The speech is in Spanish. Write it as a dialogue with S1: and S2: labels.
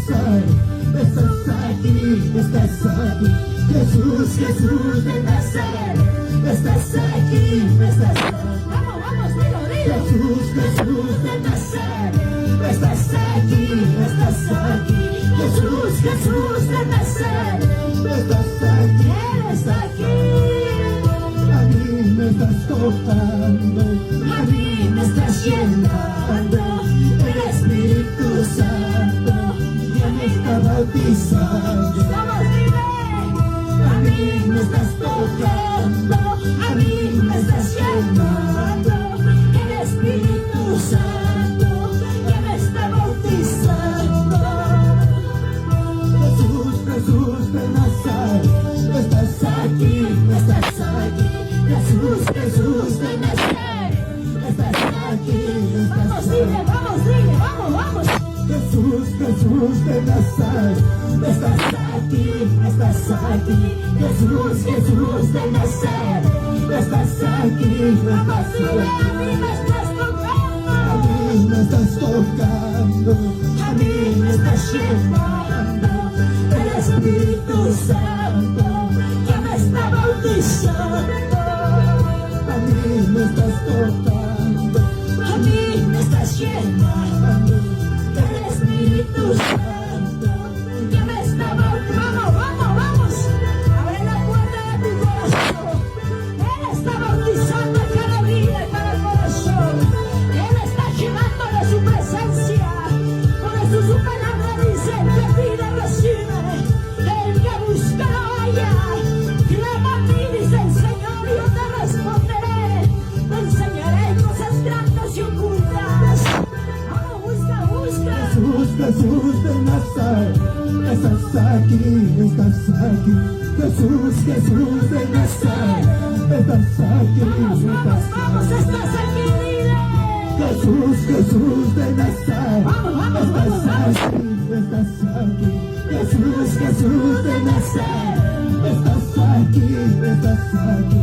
S1: Nazaret, estás aquí, estás aquí. Jesús, Jesús de Nazaret, estás aquí, estás aquí.
S2: Vamos, vamos, dilo, dilo.
S1: Jesús, Jesús de Nazaret, estás aquí, estás aquí. Jesús, Jesús de Nazaret, estás aquí,
S2: Él está aquí.
S1: a mí me estás tocando,
S2: A mí me estás llenando.
S1: el Espíritu Santo ya me está bautizando.
S2: Vamos, dile.
S1: A mí me estás tocando,
S2: A mí me estás llenando. El Espíritu Santo ya me está bautizando.
S1: Jesús, Jesús de Nazaret, estás aquí, estás aquí. Jesús, Jesús de Nazaret, estás aquí,
S2: Vamos,
S1: estás
S2: dile,
S1: aquí.
S2: vamos, dile, vamos, vamos.
S1: Jesús, Jesús de Nazaret, estás aquí, estás aquí. Jesús, Jesús de Nazaret, estás aquí,
S2: Vamos,
S1: estás
S2: dile,
S1: aquí.
S2: a mí me estás
S1: A
S2: tocando.
S1: mí me estás tocando,
S2: A mí me estás llenando. El Espíritu Santo ya me está bautizando.
S1: a mí me estás tocando,
S2: A mí me estás llenando. El Espíritu Santo ya me está bautizando. Vamos, vamos, vamos. Abre la puerta de tu corazón. Él está bautizando cada vida, cada corazón. Él está llenando de su presencia. Por eso su palabra dice que pide recibe. El que busca lo halla. Clama a mí, dice el Señor, y yo te responderé. Te enseñaré cosas grandes y ocultas. Vamos, busca, busca.
S1: Jesús, Jesús de Nazaret, estás aquí, estás aquí. Jesús, Jesús de Nazaret, estás aquí,
S2: Vamos, vamos, vamos,
S1: estás aquí.
S2: estás aquí, dile.
S1: Jesús, Jesús de Nazaret,
S2: Vamos, vamos, vamos,
S1: estás aquí, estás aquí. Jesús, Jesús de Nazaret, estás aquí, estás aquí.